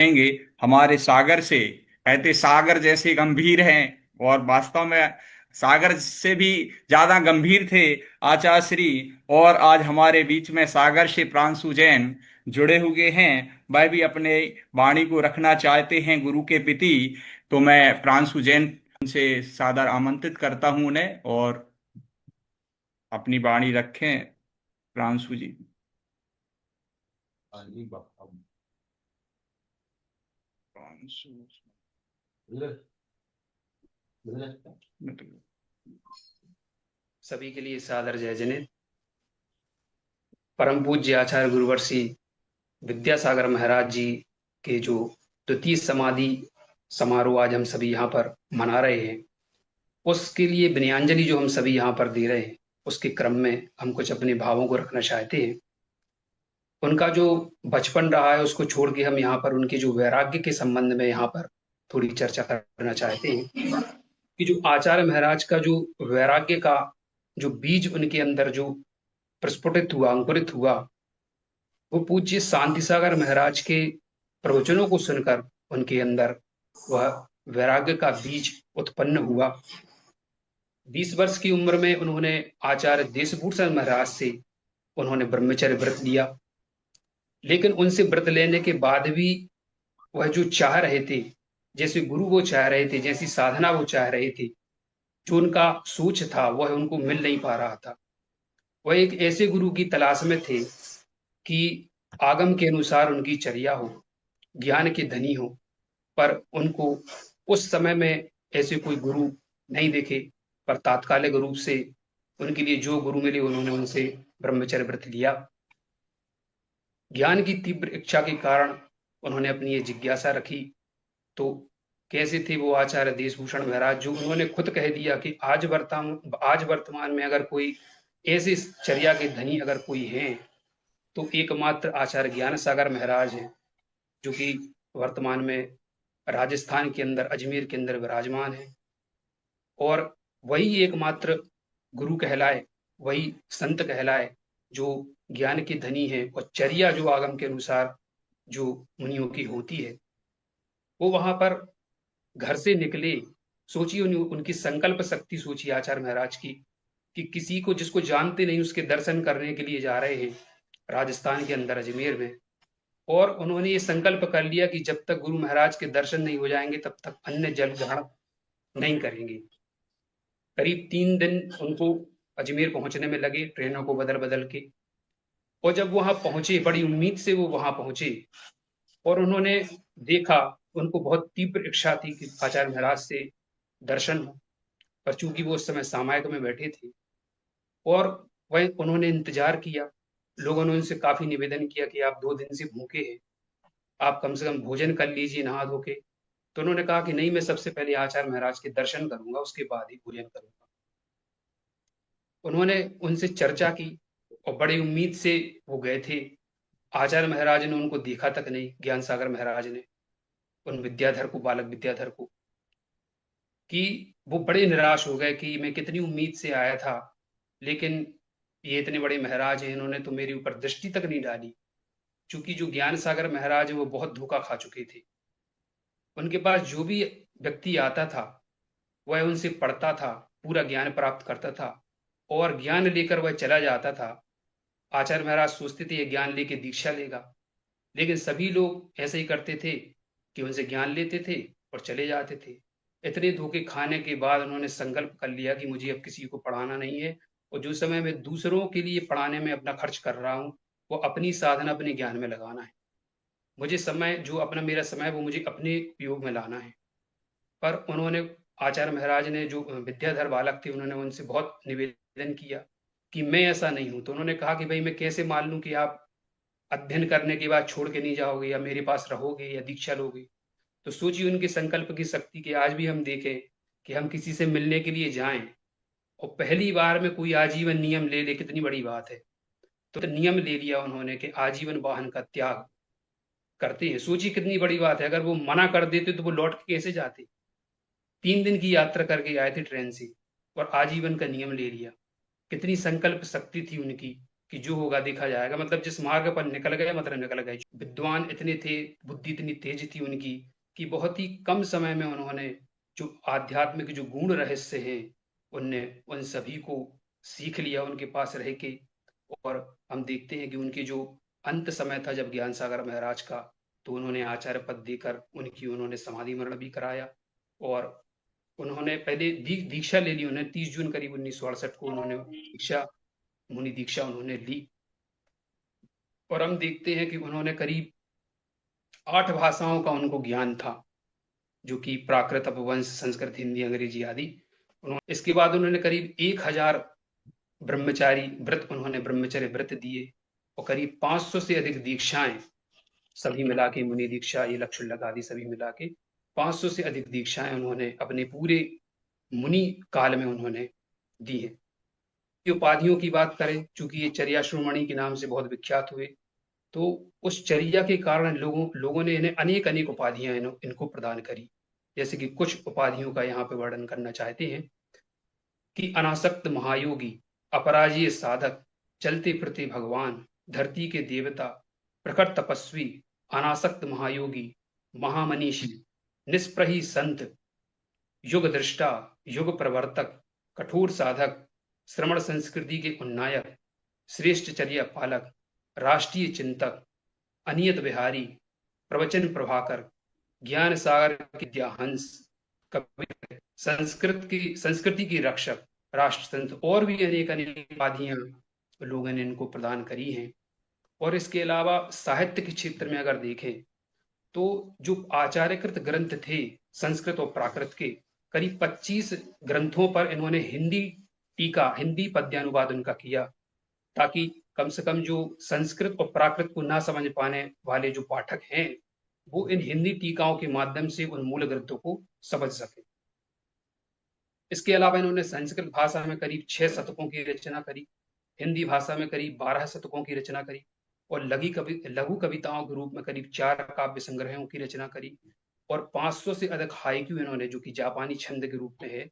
कहेंगे हमारे सागर से, कहते सागर जैसे गंभीर हैं, और वास्तव में सागर से भी ज्यादा गंभीर थे आचार्य श्री। और आज हमारे बीच में सागर से प्रांशु जैन जुड़े हुए हैं। वह भी अपने वाणी को रखना चाहते हैं गुरु के प्रति। तो मैं प्रांशु जैन से सादर आमंत्रित करता हूं उन्हें, और अपनी वाणी रखें प्रांशु जी। प्रांशु सभी के लिए सादर जय जनित। परम पूज्य आचार्य गुरुवर्षी विद्यासागर महाराज जी के जो द्वितीय समाधि समारोह आज हम सभी यहाँ पर मना रहे हैं, उसके लिए विनयांजलि जो हम सभी यहाँ पर दे रहे हैं, उसके क्रम में हम कुछ अपने भावों को रखना चाहते हैं। उनका जो बचपन रहा है उसको छोड़ के हम यहाँ पर उनके जो वैराग्य के संबंध में यहाँ पर थोड़ी चर्चा करना चाहते हैं कि जो आचार्य महाराज का जो वैराग्य का जो बीज उनके अंदर जो प्रस्फुटित हुआ, अंकुरित हुआ, वो पूज्य शांति सागर महाराज के प्रवचनों को सुनकर उनके अंदर वह वैराग्य का बीज उत्पन्न हुआ। 20 वर्ष की उम्र में उन्होंने आचार्य देशभूषण महाराज से उन्होंने ब्रह्मचर्य व्रत लिया। लेकिन उनसे व्रत लेने के बाद भी वह जो चाह रहे थे, जैसे गुरु वो चाह रहे थे, जैसी साधना वो चाह रहे थे, जो उनका सोच था वह उनको मिल नहीं पा रहा था। वह एक ऐसे गुरु की तलाश में थे कि आगम के अनुसार उनकी चर्या हो, ज्ञान के धनी हो, पर उनको उस समय में ऐसे कोई गुरु नहीं दिखे। पर तात्कालिक रूप से उनके लिए जो गुरु मिले उन्होंने उनसे ब्रह्मचर्य व्रत लिया। ज्ञान की तीव्र इच्छा के कारण उन्होंने अपनी ये जिज्ञासा रखी। तो कैसे थे वो आचार्य देशभूषण महाराज, जो उन्होंने खुद कह दिया कि आज वर्तमान में अगर कोई ऐसे चर्या के धनी अगर कोई है तो एकमात्र आचार्य ज्ञान सागर महाराज हैं, जो कि वर्तमान में राजस्थान के अंदर अजमेर के अंदर विराजमान है। और वही एकमात्र गुरु कहलाए, वही संत कहलाए जो ज्ञान के धनी है, और चर्या जो आगम के अनुसार जो मुनियों की होती है। वो वहां पर घर से निकले, सोचिए उनकी संकल्प शक्ति, सोचिए आचार्य महाराज की, कि किसी को जिसको जानते नहीं उसके दर्शन करने के लिए जा रहे हैं राजस्थान के अंदर अजमेर में। और उन्होंने ये संकल्प कर लिया कि जब तक गुरु महाराज के दर्शन नहीं हो जाएंगे तब तक अन्य जल ग्रहण नहीं करेंगे। करीब 3 दिन उनको अजमेर पहुंचने में लगे, ट्रेनों को बदल बदल के। और जब वहां पहुंचे, बड़ी उम्मीद से वो वहां पहुंचे, और उन्होंने देखा, उनको बहुत तीव्र इच्छा थी कि आचार्य महाराज से दर्शन हो। पर चूंकि वो उस समय सामायिक में बैठे थे और वह उन्होंने इंतजार किया, लोगों ने उनसे काफी निवेदन किया कि आप 2 दिन से भूखे हैं, आप कम से कम भोजन कर लीजिए नहा धो के। तो उन्होंने कहा कि नहीं, मैं सबसे पहले आचार्य महाराज के दर्शन करूंगा, उसके बाद ही भोजन करूंगा। उन्होंने उनसे चर्चा की और बड़ी उम्मीद से वो गए थे। आचार्य महाराज ने उनको देखा तक नहीं, ज्ञान सागर महाराज ने उन विद्याधर को, बालक विद्याधर को, कि वो बड़े निराश हो गए कि मैं कितनी उम्मीद से आया था, लेकिन ये इतने बड़े महाराज हैं, इन्होंने तो मेरे ऊपर दृष्टि तक नहीं डाली। चूंकि जो ज्ञान सागर महाराज है वो बहुत धोखा खा चुके थे। उनके पास जो भी व्यक्ति आता था वह उनसे पढ़ता था, पूरा ज्ञान प्राप्त करता था, और ज्ञान लेकर वह चला जाता था। आचार्य महाराज सोचते थे ये ज्ञान लेके दीक्षा लेगा, लेकिन सभी लोग ऐसे ही करते थे कि उनसे ज्ञान लेते थे और चले जाते थे। इतने धोखे खाने के बाद उन्होंने संकल्प कर लिया कि मुझे अब किसी को पढ़ाना नहीं है, और जो समय मैं दूसरों के लिए पढ़ाने में अपना खर्च कर रहा हूँ वो अपनी साधना, अपने ज्ञान में लगाना है। मुझे समय, जो अपना मेरा समय है वो मुझे अपने उपयोग में लाना है। पर उन्होंने, आचार्य महाराज ने, जो विद्याधर बालक थे, उन्होंने उनसे बहुत निवेदन किया कि मैं ऐसा नहीं हूं। तो उन्होंने कहा कि भाई मैं कैसे मान लूं कि आप अध्ययन करने के बाद छोड़ के नहीं जाओगे या मेरे पास रहोगे या दीक्षा लोगे। तो सोचिए उनके संकल्प की शक्ति कि आज भी हम देखें कि हम किसी से मिलने के लिए जाएं और पहली बार में कोई आजीवन नियम ले ले, कितनी बड़ी बात है। तो नियम ले लिया उन्होंने कि आजीवन वाहन का त्याग करते हैं। सोचिए कितनी बड़ी बात है, अगर वो मना कर देते तो वो लौट के कैसे जाते। 3 दिन की यात्रा करके आए थे ट्रेन से और आजीवन का नियम ले लिया। कितनी संकल्प शक्ति थी उनकी कि जो होगा देखा जाएगा, मतलब जिस मार्ग पर निकल गए मतलब निकल गए। विद्वान इतने थे, बुद्धि इतनी तेज थी उनकी कि बहुत ही कम समय में उन्होंने जो आध्यात्मिक जो गूढ़ रहस्य हैं, उनने उन सभी को सीख लिया उनके पास रह के। और हम देखते हैं कि उनके जो अंत समय था जब ज्ञान सागर महाराज का, तो उन्होंने आचार्य पद देकर उन्होंने समाधि मरण भी कराया। और उन्होंने पहले दीक्षा ले ली, उन्होंने 30 जून करीब 1968 को उन्होंने मुनि दीक्षा उन्होंने ली। और हम देखते हैं कि उन्होंने करीब 8 भाषाओं का उनको ज्ञान था, जो कि प्राकृत, अपभ्रंश, संस्कृत, हिंदी, अंग्रेजी आदि। इसके बाद उन्होंने करीब 1000 ब्रह्मचारी व्रत, उन्होंने ब्रह्मचर्य व्रत दिए, और करीब 500 से अधिक दीक्षाएं सभी मिला के, मुनि दीक्षा, ये लक्षुल्लक आदि सभी मिला के 500 से अधिक दीक्षाएं उन्होंने अपने पूरे मुनि काल में उन्होंने दी है। ये उपाधियों की बात करें, चूंकि ये चर्या शिरोमणि के नाम से बहुत विख्यात हुए, तो उस चर्या के कारण लोगों ने इन्हें अनेक अनेक उपाधियां इनको प्रदान करी। जैसे कि कुछ उपाधियों का यहाँ पे वर्णन करना चाहते हैं कि अनासक्त महायोगी, अपराजीय साधक, चलते फिरते भगवान, धरती के देवता, प्रखर तपस्वी, अनासक्त महायोगी, महामनीषी, निष्प्रही संत, युग दृष्टा, युग प्रवर्तक, कठोर साधक, श्रमण संस्कृति के उन्नायक, श्रेष्ठ चर्या पालक, राष्ट्रीय चिंतक, अनियत विहारी, प्रवचन प्रभाकर, ज्ञान सागर के विद्याहंस, कवि, संस्कृति की रक्षक, राष्ट्र संत, और भी अनेक अनेक उपाधियां लोगों ने इनको प्रदान करी हैं। और इसके अलावा साहित्य के क्षेत्र में अगर देखें, तो जो आचार्यकृत ग्रंथ थे संस्कृत और प्राकृत के, करीब 25 ग्रंथों पर इन्होंने हिंदी टीका, हिंदी पद्यानुवाद उनका किया, ताकि कम से कम जो संस्कृत और प्राकृत को ना समझ पाने वाले जो पाठक हैं, वो इन हिंदी टीकाओं के माध्यम से उन मूल ग्रंथों को समझ सके। इसके अलावा इन्होंने संस्कृत भाषा में करीब 6 शतकों की रचना करी, हिंदी भाषा में करीब 12 शतकों की रचना करी, और लघु कविताओं के रूप में करीब 4 काव्य संग्रहों की रचना करी, और 500 से अधिक हाइक्यू इन्होंने, जो कि जापानी छंद के रूप में है,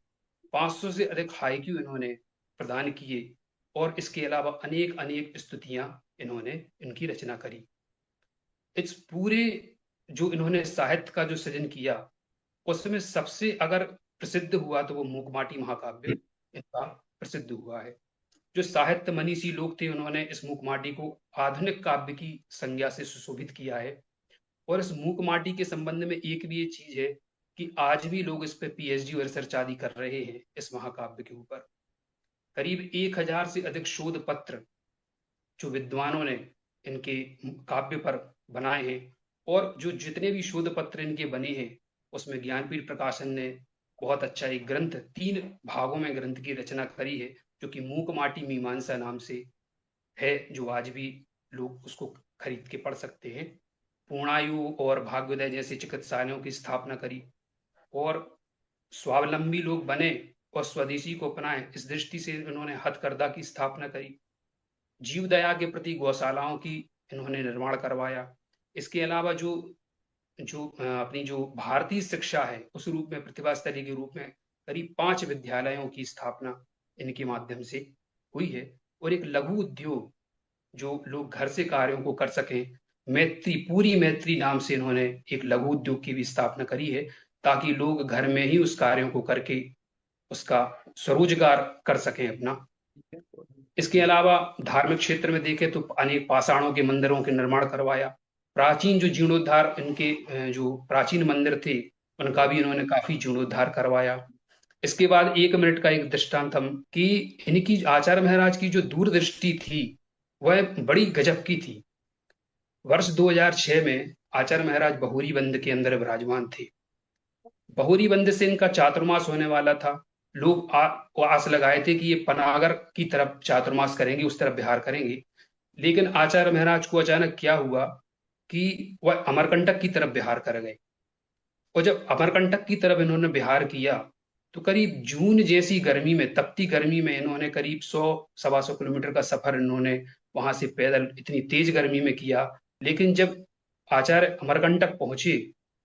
500 से अधिक हाइक्यू इन्होंने प्रदान किए। और इसके अलावा अनेक अनेक स्तुतियां इन्होंने इनकी रचना करी। इस पूरे जो इन्होंने साहित्य का जो सृजन किया, उसमें सबसे अगर प्रसिद्ध हुआ तो वो मूकमाटी महाकाव्य इनका प्रसिद्ध हुआ है। जो साहित्य मनीषी लोग थे, उन्होंने इस मूकमाटी को आधुनिक काव्य की संज्ञा से सुशोभित किया है। और इस मूकमाटी के संबंध में एक भी ये चीज है कि आज भी लोग इस पे पीएचडी और रिसर्च आदि कर रहे हैं इस महाकाव्य के ऊपर। करीब 1000 से अधिक शोध पत्र जो विद्वानों ने इनके काव्य पर बनाए हैं, और जो जितने भी शोध पत्र इनके बने हैं, उसमें ज्ञानपीठ प्रकाशन ने बहुत अच्छा एक ग्रंथ, 3 भागों में ग्रंथ की रचना करी है, जो कि मूकमाटी मीमांसा नाम से है, जो आज भी लोग उसको खरीद के पढ़ सकते हैं। पूर्णायु और भाग्योदय जैसे चिकित्सालयों की स्थापना करी, और स्वावलंबी लोग बने और स्वदेशी को अपनाएं, इस दृष्टि से इन्होंने हथकरघा की स्थापना करी। जीव दया के प्रति गौशालाओं की इन्होंने निर्माण करवाया। इसके अलावा जो जो अपनी जो भारतीय शिक्षा है, उस रूप में प्रतिभा स्तरी के रूप में करीब 5 विद्यालयों की स्थापना इनके माध्यम से हुई है। और एक लघु उद्योग, जो लोग घर से कार्यों को कर सकें, मैत्री, पूरी मैत्री नाम से इन्होंने एक लघु उद्योग की भी स्थापना करी है, ताकि लोग घर में ही उस कार्यों को करके उसका स्वरोजगार कर सकें अपना। इसके अलावा धार्मिक क्षेत्र में देखें तो अनेक पाषाणों के मंदिरों के निर्माण करवाया। प्राचीन जो जीर्णोद्धार, इनके जो प्राचीन मंदिर थे, उनका भी इन्होंने काफी जीर्णोद्धार करवाया। इसके बाद 1 मिनट का एक दृष्टांत हम, कि इनकी आचार्य महाराज की जो दूरदृष्टि थी, वह बड़ी गजब की थी। वर्ष 2006 में आचार्य महाराज बहुरी बंद के अंदर विराजमान थे। बहुरी बंद से इनका चातुर्मास होने वाला था। लोग वो आस लगाए थे कि ये पनागर की तरफ चातुर्मास करेंगे, उस तरफ बिहार करेंगे। लेकिन आचार्य महाराज को अचानक क्या हुआ कि वह अमरकंटक की तरफ बिहार कर गए। और जब अमरकंटक की तरफ इन्होंने बिहार किया, तो करीब जून जैसी गर्मी में, तपती गर्मी में, इन्होंने करीब 100-125 किलोमीटर का सफर इन्होंने वहां से पैदल इतनी तेज गर्मी में किया। लेकिन जब आचार्य अमरकंटक पहुंचे,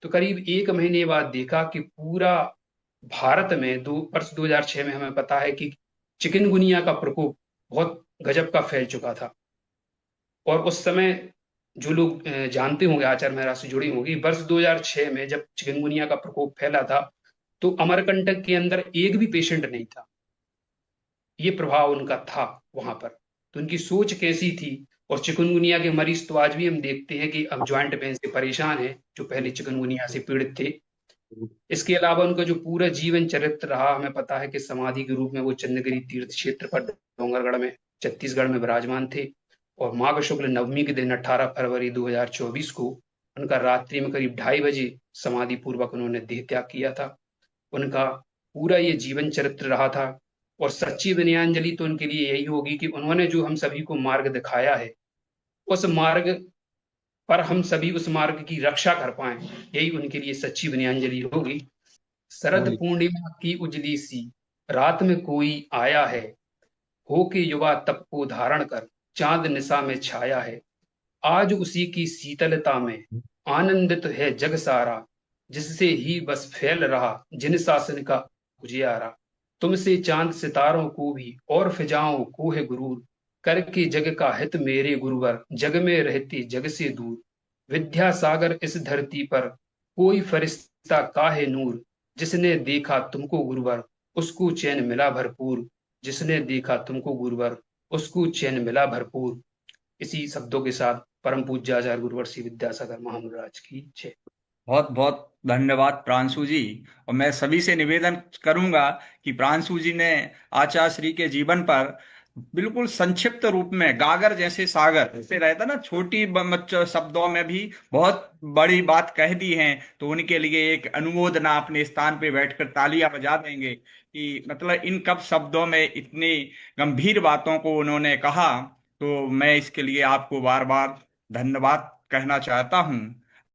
तो करीब 1 महीने बाद देखा कि पूरा भारत में, वर्ष 2006 में हमें पता है कि चिकनगुनिया का प्रकोप बहुत गजब का फैल चुका था। और उस समय जो लोग जानते होंगे, आचार्य महाराज से जुड़ी होंगी, वर्ष 2006 में जब चिकनगुनिया का प्रकोप फैला था, तो अमरकंटक के अंदर एक भी पेशेंट नहीं था। ये प्रभाव उनका था वहां पर। तो उनकी सोच कैसी थी। और चिकनगुनिया के मरीज तो आज भी हम देखते हैं कि अब ज्वाइंट पेन से परेशान हैं, जो पहले चिकनगुनिया से पीड़ित थे। इसके अलावा उनका जो पूरा जीवन चरित्र रहा, हमें पता है कि समाधि के रूप में वो चंद्रगिरी तीर्थ क्षेत्र पर डोंगरगढ़ में, छत्तीसगढ़ में विराजमान थे। और माघ शुक्ल नवमी के दिन 18 फरवरी 2024 को उनका रात्रि में करीब 2:30 बजे समाधि पूर्वक उन्होंने देह त्याग किया था। उनका पूरा ये जीवन चरित्र रहा था। और सच्ची विनयांजलि तो उनके लिए यही होगी कि उन्होंने जो हम सभी को मार्ग दिखाया है, उस मार्ग पर हम सभी उस मार्ग की रक्षा कर पाए, यही उनके लिए सच्ची विनयांजलि होगी। शरद बोलिए। पूर्णिमा की उजली सी रात में कोई आया है, हो के युवा तप को धारण कर चांद निशा में छाया है। आज उसी की शीतलता में आनंदित है जग सारा, जिससे ही बस फैल रहा जिन शासन का उजियारा। तुमसे चांद सितारों को भी और फिजाओं को है गुरूर, करके जग का हित मेरे गुरुवर, जग में रहते जग से दूर। विद्या सागर इस धरती पर कोई फरिश्ता काहे नूर, जिसने देखा तुमको गुरुवर उसको चैन मिला भरपूर। जिसने देखा तुमको गुरुवर उसको चैन मिला भरपूर। इसी शब्दों के साथ परम पूज्य आचार्य गुरुवर श्री विद्यासागर महाराज की जय। बहुत बहुत धन्यवाद प्रांशु जी। और मैं सभी से निवेदन करूंगा कि प्रांशु जी ने आचार्य श्री के जीवन पर बिल्कुल संक्षिप्त रूप में, गागर जैसे सागर जैसे रहता ना, छोटी शब्दों में भी बहुत बड़ी बात कह दी है। तो उनके लिए एक अनुमोदना, अपने स्थान पे बैठकर तालियां बजा देंगे कि मतलब इन कब शब्दों में इतनी गंभीर बातों को उन्होंने कहा। तो मैं इसके लिए आपको बार बार धन्यवाद कहना चाहता हूं।